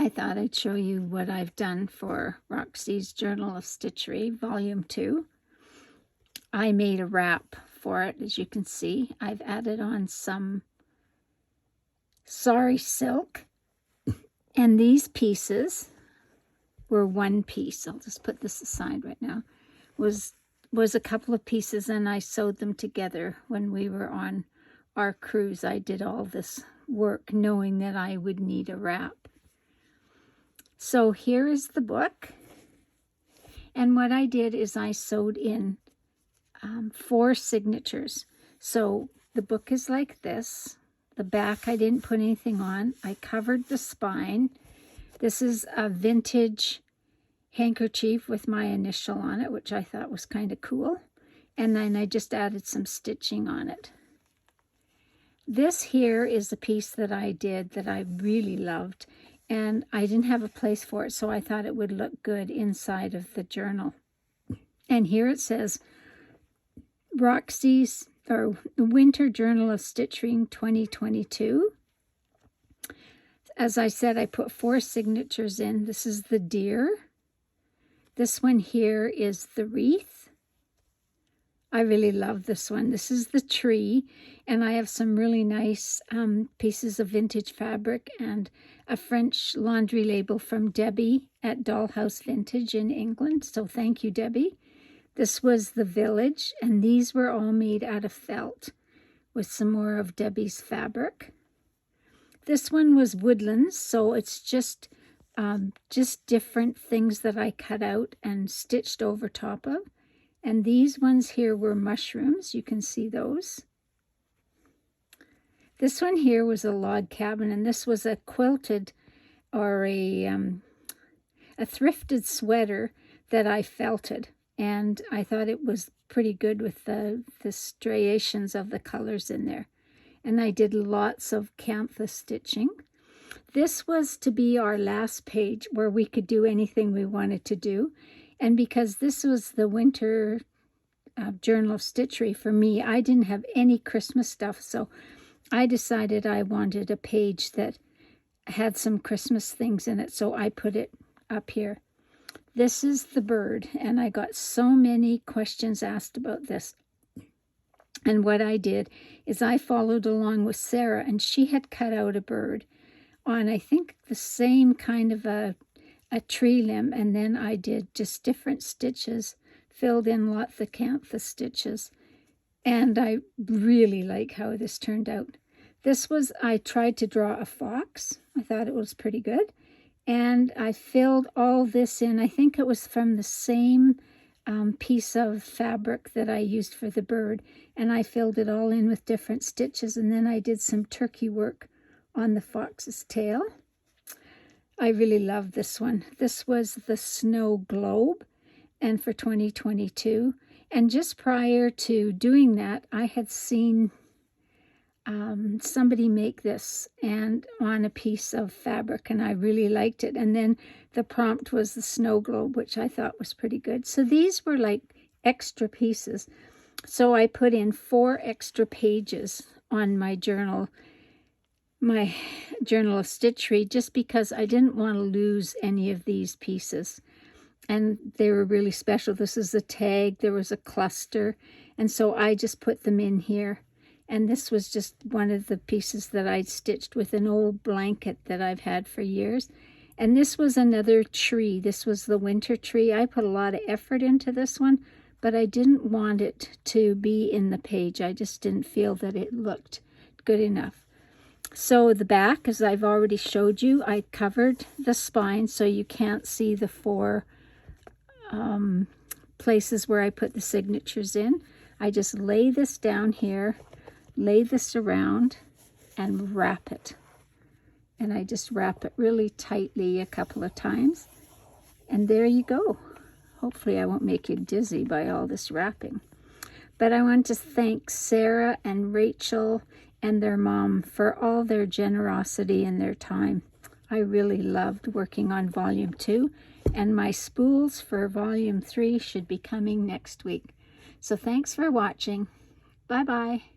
I thought I'd show you what I've done for Roxy's Journal of Stitchery, Volume 2. I made a wrap for it, as you can see. I've added on some sari silk, and these pieces were one piece. I'll just put this aside right now. Was a couple of pieces, and I sewed them together when we were on our cruise. I did all this work knowing that I would need a wrap. So here is the book, and what I did is I sewed in 4 signatures. So the book is like this. The back I didn't put anything on. I covered the spine. This is a vintage handkerchief with my initial on it, which I thought was kind of cool. And then I just added some stitching on it. This here is a piece that I did that I really loved, and I didn't have a place for it, so I thought it would look good inside of the journal. And here it says, Roxy's, or the Winter Journal of Stitching 2022. As I said, I put 4 signatures in. This is the deer. This one here is the wreath. I really love this one. This is the tree, and I have some really nice pieces of vintage fabric and a French laundry label from Debbie at Dollhouse Vintage in England. So thank you, Debbie. This was the village, and these were all made out of felt with some more of Debbie's fabric. This one was woodlands, so it's just different things that I cut out and stitched over top of. And these ones here were mushrooms. You can see those. This one here was a log cabin, and this was a quilted or a thrifted sweater that I felted. And I thought it was pretty good with the striations of the colors in there. And I did lots of cantha stitching. This was to be our last page where we could do anything we wanted to do. And because this was the Winter Journal of Stitchery for me, I didn't have any Christmas stuff, so I decided I wanted a page that had some Christmas things in it, so I put it up here. This is the bird, and I got so many questions asked about this. And what I did is I followed along with Sarah, and she had cut out a bird on, I think, the same kind of a tree limb, and then I did just different stitches, filled in lots of cantha stitches, and I really like how this turned out. This was, I tried to draw a fox. I thought it was pretty good, and I filled all this in. I think it was from the same piece of fabric that I used for the bird, and I filled it all in with different stitches, and then I did some turkey work on the fox's tail. I really love this one. This was the snow globe, and for 2022. And just prior to doing that, I had seen somebody make this and on a piece of fabric, and I really liked it. And then the prompt was the snow globe, which I thought was pretty good. So these were like extra pieces. So I put in 4 extra pages on my journal of Stitchery, just because I didn't want to lose any of these pieces. And they were really special. This is a tag. There was a cluster. And so I just put them in here. And this was just one of the pieces that I'd stitched with an old blanket that I've had for years. And this was another tree. This was the winter tree. I put a lot of effort into this one, but I didn't want it to be in the page. I just didn't feel that it looked good enough. So the back, as I've already showed you, I covered the spine so you can't see the 4 places where I put the signatures in. I just lay this down here, lay this around, and wrap it. And I just wrap it really tightly a couple of times. And there you go. Hopefully I won't make you dizzy by all this wrapping. But I want to thank Sarah and Rachel and their mom for all their generosity and their time. I really loved working on Volume 2, and my spools for Volume 3 should be coming next week. So thanks for watching. Bye-bye.